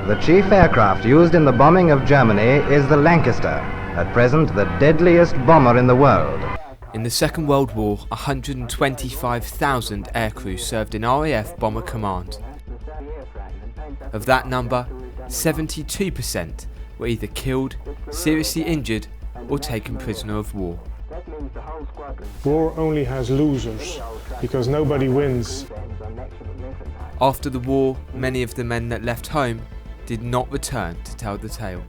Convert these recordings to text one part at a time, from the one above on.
The chief aircraft used in the bombing of Germany is the Lancaster, at present the deadliest bomber in the world. In the Second World War, 125,000 aircrew served in RAF Bomber Command. Of that number, 72% were either killed, seriously injured, or taken prisoner of war. War only has losers, because nobody wins. After the war, many of the men that left home did not return to tell the tale.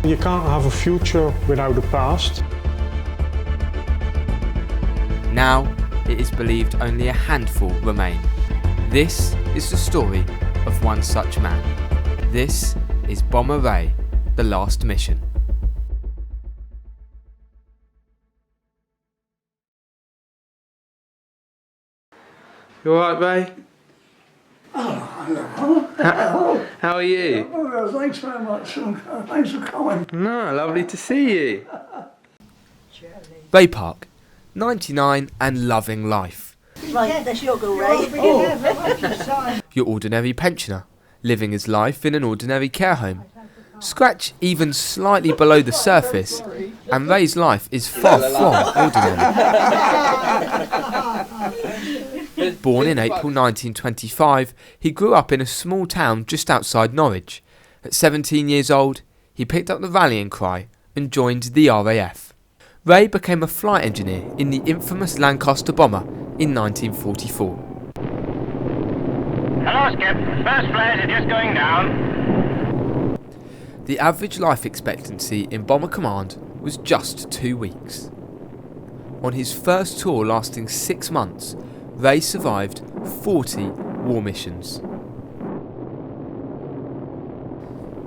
You can't have a future without a past. Now, it is believed only a handful remain. This is the story of one such man. This is Bomber Ray, The Last Mission. You alright, Ray? Oh, hello. How are you? Oh, thanks very much. Thanks for coming. No, lovely to see you. Ray Parke, 99 and loving life. Right, that's your go, Ray. Your ordinary pensioner, living his life in an ordinary care home. Scratch even slightly below the surface, and Ray's life is far from ordinary. Born in April 1925, he grew up in a small town just outside Norwich. At 17 years old, he picked up the rallying cry and joined the RAF. Ray became a flight engineer in the infamous Lancaster bomber in 1944. Hello, Skip. First flares are just going down. The average life expectancy in Bomber Command was just 2 weeks. On his first tour lasting 6 months, Ray survived 40 war missions.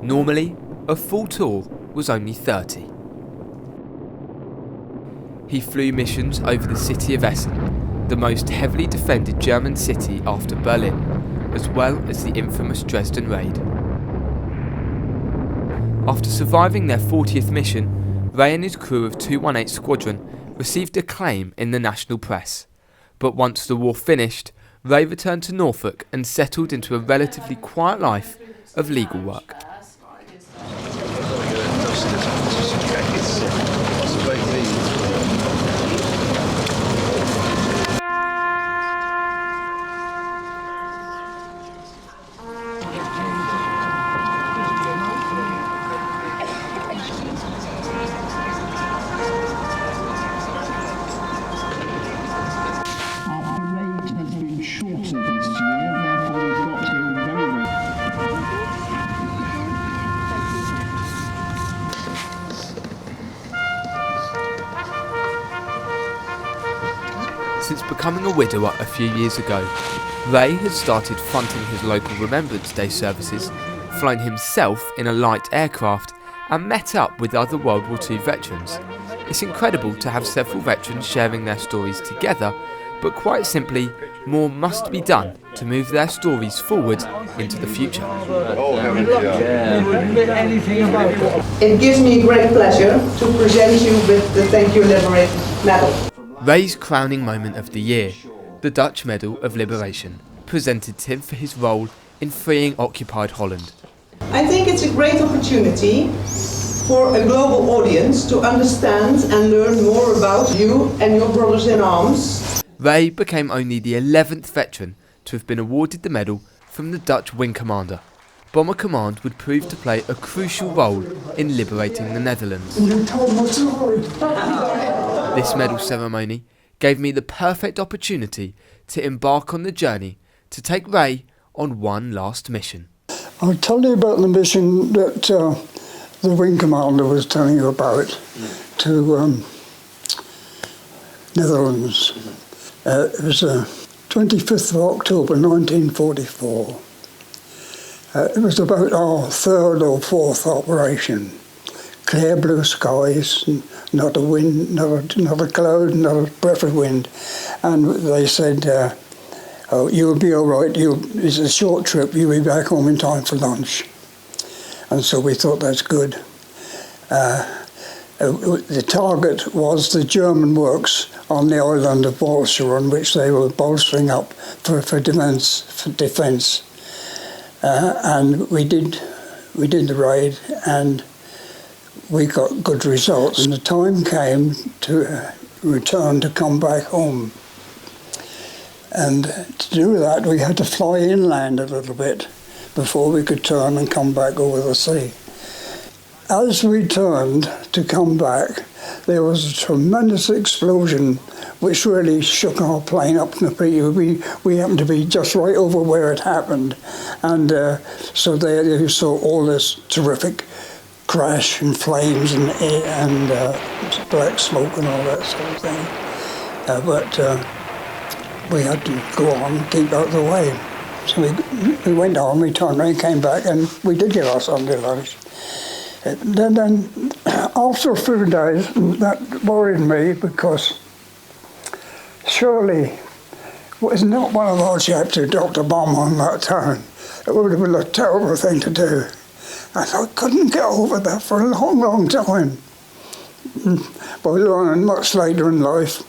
Normally, a full tour was only 30. He flew missions over the city of Essen, the most heavily defended German city after Berlin, as well as the infamous Dresden raid. After surviving their 40th mission, Ray and his crew of 218 Squadron received acclaim in the national press. But once the war finished, Ray returned to Norfolk and settled into a relatively quiet life of legal work. Since becoming a widower a few years ago, Ray has started fronting his local Remembrance Day services, flown himself in a light aircraft, and met up with other World War II veterans. It's incredible to have several veterans sharing their stories together, but quite simply, more must be done to move their stories forward into the future. It gives me great pleasure to present you with the Thank You Liberate medal. Ray's crowning moment of the year, the Dutch Medal of Liberation, presented to him for his role in freeing occupied Holland. I think it's a great opportunity for a global audience to understand and learn more about you and your brothers in arms. Ray became only the 11th veteran to have been awarded the medal from the Dutch Wing Commander. Bomber Command would prove to play a crucial role in liberating the Netherlands. This medal ceremony gave me the perfect opportunity to embark on the journey to take Ray on one last mission. I'll tell you about the mission that the Wing Commander was telling you about to Netherlands. It was 25th of October 1944. It was about our third or fourth operation. Clear blue skies, not a wind, not a cloud, not a breath of wind. And they said, oh, you'll be all right, it's a short trip, you'll be back home in time for lunch. And so we thought that's good. The target was the German works on the island of Walcheren, which they were bolstering up for defence. and we did the raid, and we got good results. And the time came to return to come back home. And to do that, we had to fly inland a little bit before we could turn and come back over the sea. As we turned to come back, there was a tremendous explosion which really shook our plane up completely. We happened to be just right over where it happened, and so there you saw all this terrific crash and flames and black smoke and all that sort of thing. But we had to go on and keep out of the way. So we went on, we turned around, came back, and we did get our Sunday lunch. Then after a few days, that worried me, because surely was not one of our chaps who dropped a bomb on that town. It would have been a terrible thing to do. And I couldn't get over that for a long, long time. But I learned much later in life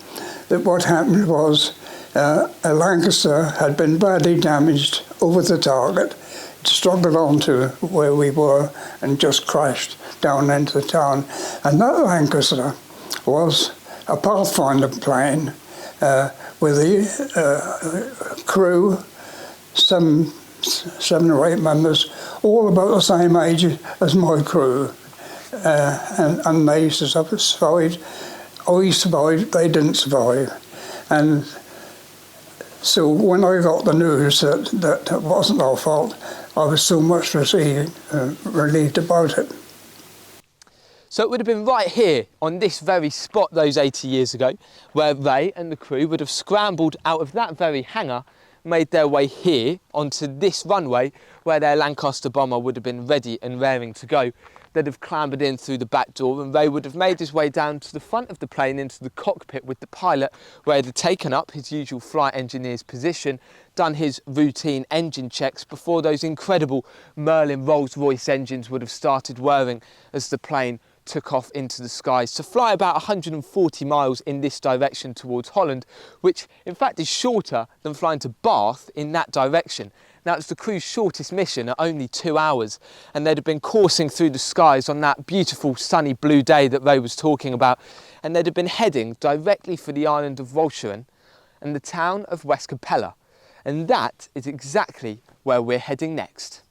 that what happened was a Lancaster had been badly damaged over the target. It struggled on to where we were and just crashed down into the town. And that Lancaster was a Pathfinder plane with the crew, seven or eight members, all about the same age as my crew. And they survived. I survived, they didn't survive. And so when I got the news that it wasn't our fault, I was so much relieved about it. So it would have been right here, on this very spot those 80 years ago, where Ray and the crew would have scrambled out of that very hangar, made their way here onto this runway where their Lancaster bomber would have been ready and raring to go. They'd have clambered in through the back door, and Ray would have made his way down to the front of the plane into the cockpit with the pilot, where he'd have taken up his usual flight engineer's position, done his routine engine checks before those incredible Merlin Rolls-Royce engines would have started whirring as the plane took off into the skies to fly about 140 miles in this direction towards Holland, which in fact is shorter than flying to Bath in that direction. Now, it's the crew's shortest mission at only 2 hours, and they'd have been coursing through the skies on that beautiful sunny blue day that Ray was talking about, and they'd have been heading directly for the island of Walcheren and the town of West Capella, and that is exactly where we're heading next.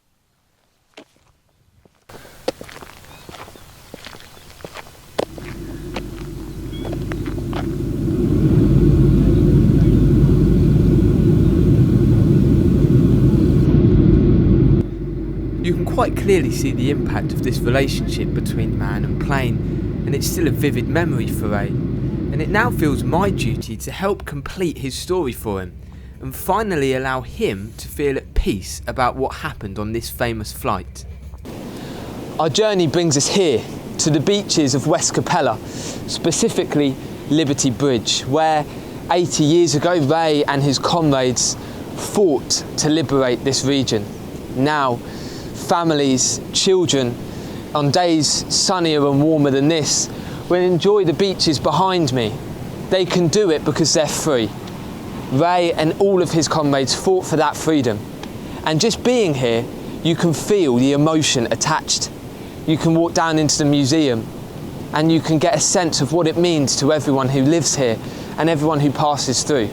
You can quite clearly see the impact of this relationship between man and plane, and it's still a vivid memory for Ray, and it now feels my duty to help complete his story for him, and finally allow him to feel at peace about what happened on this famous flight. Our journey brings us here, to the beaches of West Capella, specifically Liberty Bridge, where 80 years ago Ray and his comrades fought to liberate this region. Now, families, children, on days sunnier and warmer than this, will enjoy the beaches behind me. They can do it because they're free. Ray and all of his comrades fought for that freedom. And just being here, you can feel the emotion attached. You can walk down into the museum and you can get a sense of what it means to everyone who lives here and everyone who passes through.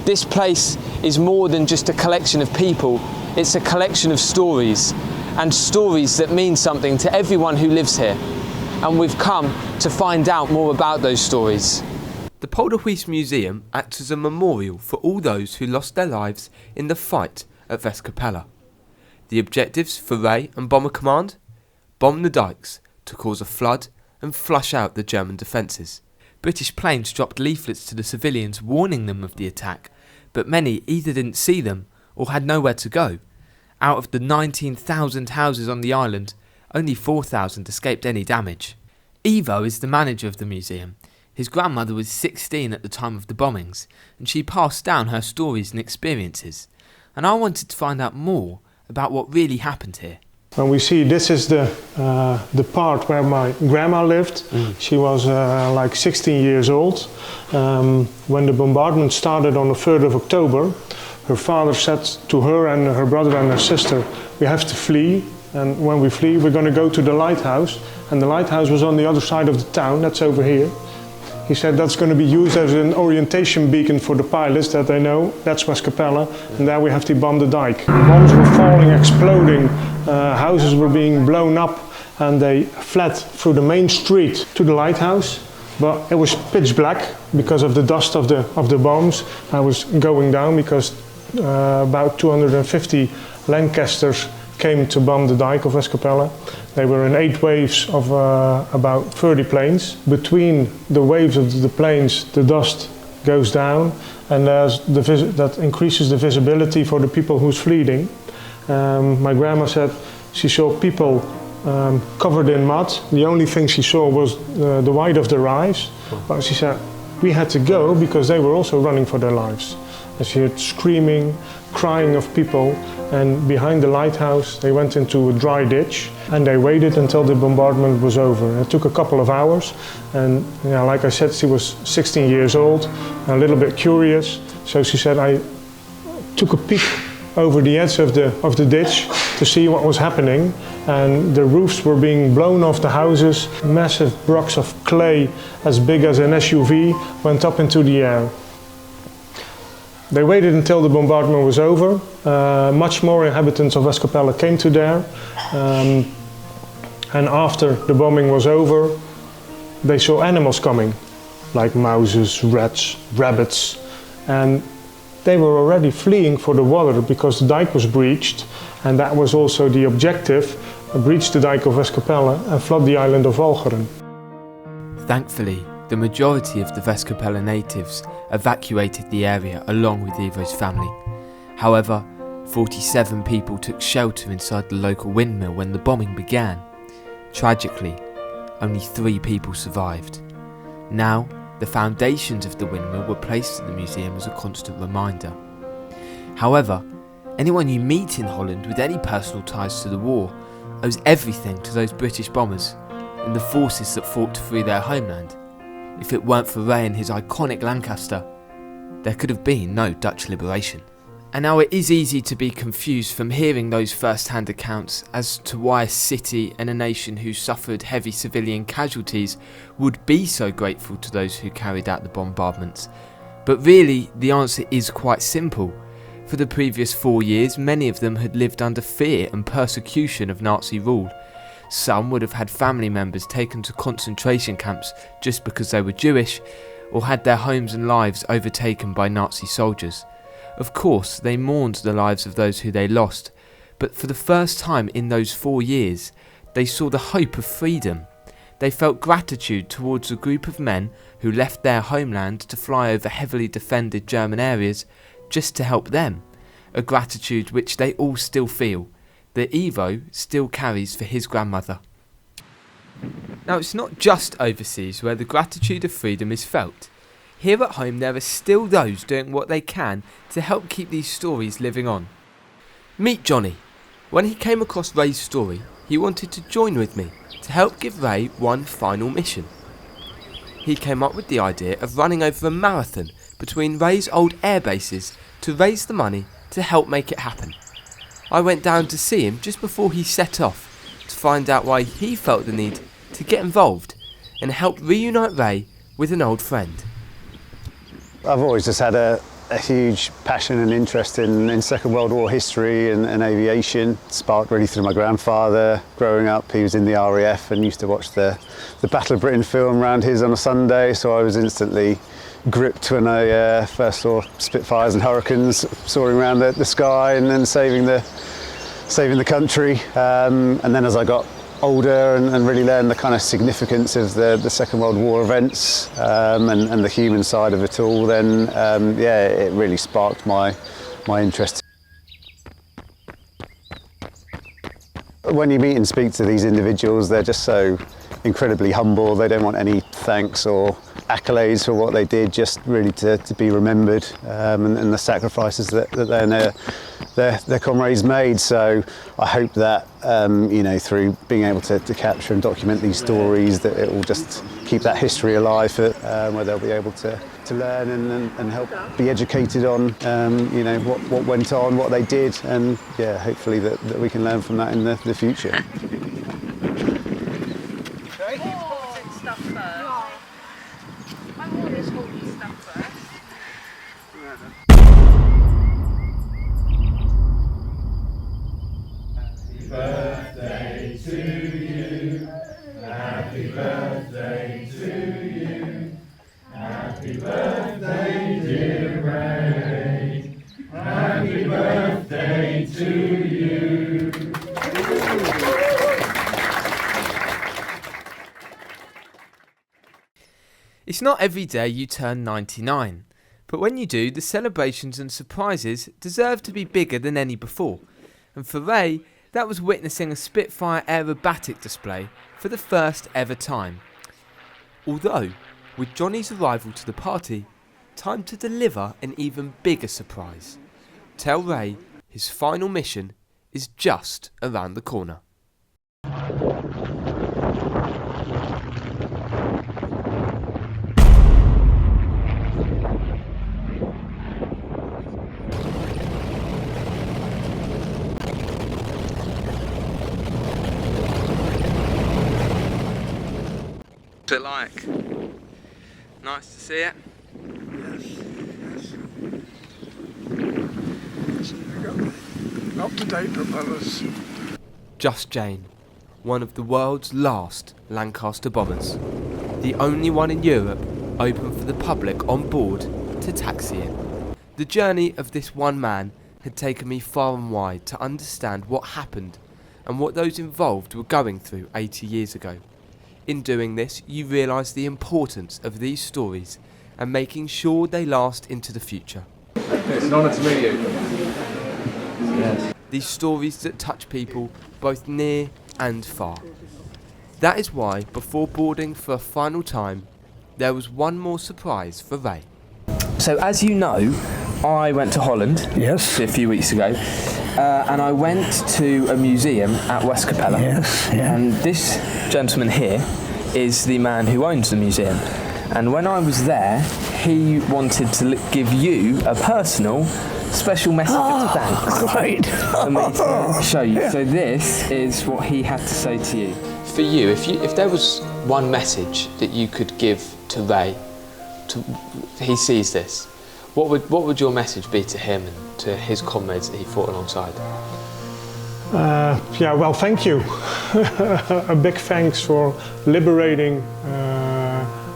This place is more than just a collection of people. It's a collection of stories, and stories that mean something to everyone who lives here. And we've come to find out more about those stories. The Polderhuis Museum acts as a memorial for all those who lost their lives in the fight at West Capella. The objectives for Ray and Bomber Command? Bomb the dikes to cause a flood and flush out the German defences. British planes dropped leaflets to the civilians warning them of the attack, but many either didn't see them or had nowhere to go. Out of the 19,000 houses on the island, only 4,000 escaped any damage. Ivo is the manager of the museum. His grandmother was 16 at the time of the bombings, and she passed down her stories and experiences. And I wanted to find out more about what really happened here. And we see this is the part where my grandma lived. She was like 16 years old. When the bombardment started on the 3rd of October, her father said to her and her brother and her sister, we have to flee, and when we flee we're going to go to the lighthouse, and the lighthouse was on the other side of the town, that's over here. He said that's going to be used as an orientation beacon for the pilots, that they know that's Westkapelle, and there we have to bomb the dike. Bombs were falling, exploding, houses were being blown up, and they fled through the main street to the lighthouse. But it was pitch black because of the dust of the bombs. I was going down because about 250 Lancasters came to bomb the dike of Westkapelle. They were in 8 waves of about 30 planes. Between the waves of the planes, the dust goes down, and that increases the visibility for the people who's fleeing. My grandma said she saw people covered in mud. The only thing she saw was the white of their eyes. But she said we had to go because they were also running for their lives. And she heard screaming, crying of people, and behind the lighthouse they went into a dry ditch and they waited until the bombardment was over. It took a couple of hours, and like I said, she was 16 years old, a little bit curious. So she said I took a peek over the edge of the ditch to see what was happening, and the roofs were being blown off the houses. Massive blocks of clay as big as an SUV went up into the air. They waited until the bombardment was over. Much more inhabitants of Westkapelle came to there, and after the bombing was over, they saw animals coming, like mouses, rats, rabbits, and they were already fleeing for the water because the dike was breached, and that was also the objective: breach the dike of Westkapelle and flood the island of Walcheren. Thankfully, the majority of the Westkapelle natives evacuated the area along with Ivo's family. However, 47 people took shelter inside the local windmill when the bombing began. Tragically, only 3 people survived. Now, the foundations of the windmill were placed at the museum as a constant reminder. However, anyone you meet in Holland with any personal ties to the war owes everything to those British bombers and the forces that fought to free their homeland. If it weren't for Ray and his iconic Lancaster, there could have been no Dutch liberation. And now it is easy to be confused from hearing those first-hand accounts as to why a city and a nation who suffered heavy civilian casualties would be so grateful to those who carried out the bombardments. But really, the answer is quite simple. For the previous 4 years, many of them had lived under fear and persecution of Nazi rule. Some would have had family members taken to concentration camps just because they were Jewish, or had their homes and lives overtaken by Nazi soldiers. Of course, they mourned the lives of those who they lost, but for the first time in those 4 years, they saw the hope of freedom. They felt gratitude towards a group of men who left their homeland to fly over heavily defended German areas just to help them, a gratitude which they all still feel, that Ivo still carries for his grandmother. Now, it's not just overseas where the gratitude of freedom is felt. Here at home there are still those doing what they can to help keep these stories living on. Meet Johnny. When he came across Ray's story, he wanted to join with me to help give Ray one final mission. He came up with the idea of running over a marathon between Ray's old air bases to raise the money to help make it happen. I went down to see him just before he set off to find out why he felt the need to get involved and help reunite Ray with an old friend. I've always just had a huge passion and interest in Second World War history and aviation. Sparked really through my grandfather. Growing up, he was in the RAF and used to watch the Battle of Britain film around his on a Sunday, so I was instantly gripped when I first saw Spitfires and Hurricanes soaring around the sky and then saving the country. And then as I got older and really learned the kind of significance of the Second World War events and the human side of it all, then it really sparked my interest. When you meet and speak to these individuals, they're just so incredibly humble. They don't want any thanks or accolades for what they did, just really to be remembered and the sacrifices that they and their comrades made. So I hope that through being able to capture and document these stories, that it will just keep that history alive, where they'll be able to to learn and help be educated on, you know, what went on, what they did, and yeah, hopefully that we can learn from that in the future. Birthday to you, happy birthday to you, happy birthday dear Ray, happy birthday to you. It's not every day you turn 99, but when you do, the celebrations and surprises deserve to be bigger than any before, and for Ray, that was witnessing a Spitfire aerobatic display for the first ever time. Although, with Johnny's arrival to the party, time to deliver an even bigger surprise. Tell Ray his final mission is just around the corner. What's it like? Nice to see it? Yes. Up-to-date propellers. Just Jane, one of the world's last Lancaster bombers. The only one in Europe open for the public on board to taxi in. The journey of this one man had taken me far and wide to understand what happened and what those involved were going through 80 years ago. In doing this, you realise the importance of these stories and making sure they last into the future. It's an honour to meet you. Yes. These stories that touch people both near and far. That is why, before boarding for a final time, there was one more surprise for Ray. So as you know, I went to Holland a few weeks ago, and I went to a museum at West Capella. And this gentleman here is the man who owns the museum. And when I was there, he wanted to give you a personal special message of thanks. Great. For me to show you. So this is what he had to say to you. For you, if there was one message that you could give to Ray, he sees this, what would your message be to him and to his comrades that he fought alongside? Yeah, well, thank you. A big thanks for liberating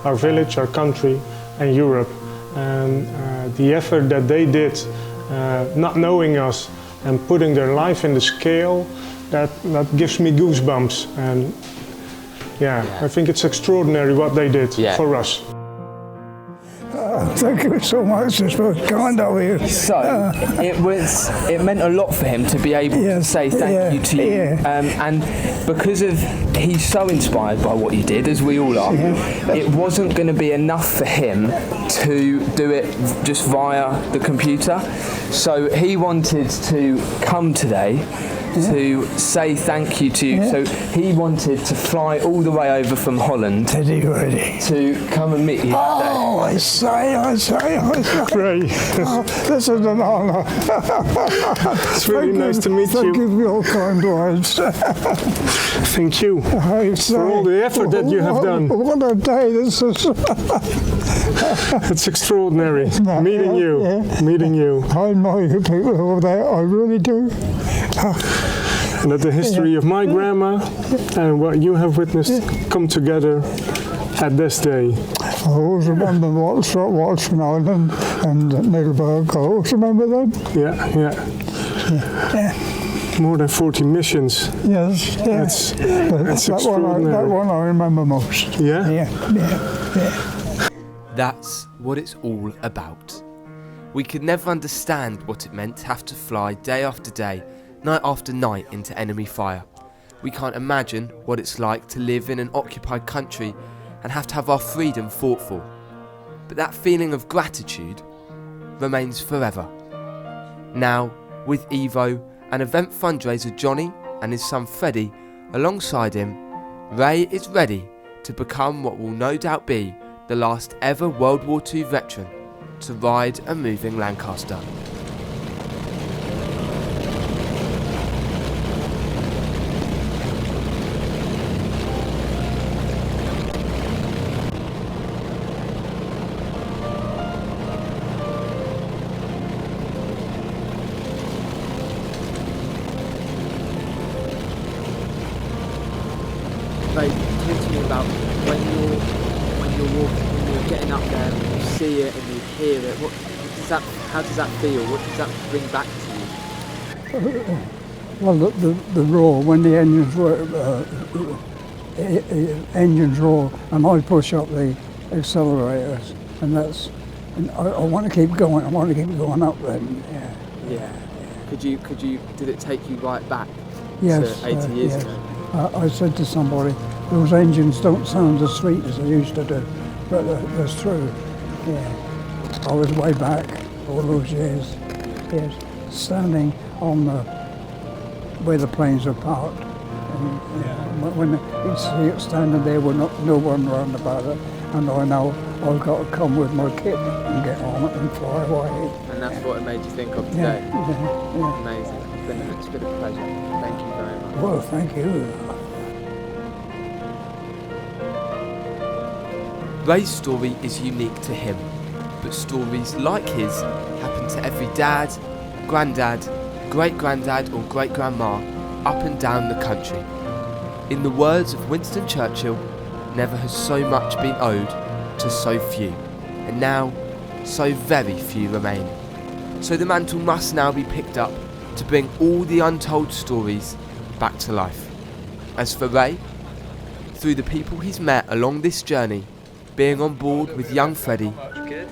our village, our country, and Europe. And the effort that they did, not knowing us and putting their life in the scale, that gives me goosebumps. And yeah, I think it's extraordinary what they did for us. Thank you so much. It's very kind of you. So it meant a lot for him to be able to say thank you to you, and because of he's so inspired by what you did, as we all are. It wasn't going to be enough for him to do it just via the computer. So he wanted to come today to say thank you to you. So he wanted to fly all the way over from Holland to come and meet you today. Oh, I say. Ray. This is an honour. It's really nice to meet you. Thank you for your kind words. Thank you for all the effort that you have done. What a day this is. It's extraordinary meeting you. I know you people over there, I really do. And that the history of my grandma and what you have witnessed come together at this day. I always remember Watson Island and Middleburg. I always remember them. Yeah. More than 40 missions. Yes. That's extraordinary. That one I remember most. Yeah. That's what it's all about. We could never understand what it meant to have to fly day after day, night after night into enemy fire. We can't imagine what it's like to live in an occupied country and have to have our freedom fought for. But that feeling of gratitude remains forever. Now, with Evo, an event fundraiser Johnny and his son Freddie alongside him, Ray is ready to become what will no doubt be the last ever World War II veteran to ride a moving Lancaster. Talk to me about when you're walking, when you're getting up there, and you see it and you hear it. How does that feel? What does that bring back to you? Well, the roar when the engines roar, and I push up the accelerators, and I want to keep going. I want to keep going up then. Yeah. Did it take you right back Yes, to 80 years yes. ago? I said to somebody, those engines don't sound as sweet as they used to do, but that's true. Yeah. I was way back all those years. Yes, standing on where the planes are parked. And, when you see it standing there with no one round about it, and I know I've got to come with my kit and get on it and fly away. And that's what it made you think of today? Yeah. Amazing. It's been a pleasure. Thank you very much. Well, thank you. Ray's story is unique to him, but stories like his happen to every dad, granddad, great-granddad or great-grandma up and down the country. In the words of Winston Churchill, never has so much been owed to so few, and now so very few remain. So the mantle must now be picked up to bring all the untold stories back to life. As for Ray, through the people he's met along this journey, being on board with young Freddie,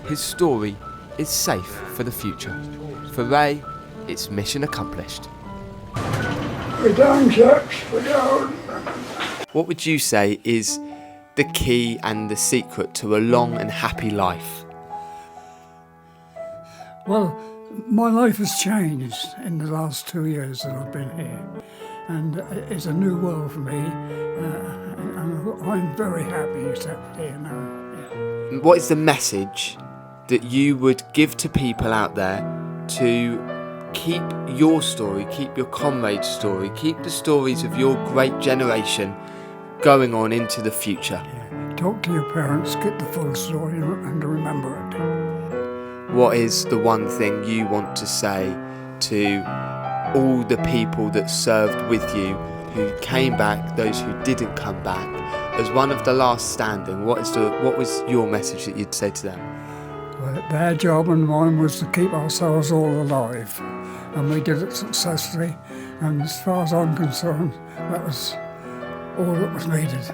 his story is safe for the future. For Ray, it's mission accomplished. We're done, chaps, we're done. What would you say is the key and the secret to a long and happy life? Well, my life has changed in the last 2 years that I've been here, and it's a new world for me, and I'm very happy except here now. Yeah. What is the message that you would give to people out there to keep your story, keep your comrade's story, keep the stories of your great generation going on into the future? Yeah. Talk to your parents, get the full story and remember it. What is the one thing you want to say to all the people that served with you, who came back, those who didn't come back, as one of the last standing? What was your message that you'd say to them? Well, their job and mine was to keep ourselves all alive, and we did it successfully, and as far as I'm concerned, that was all that was needed.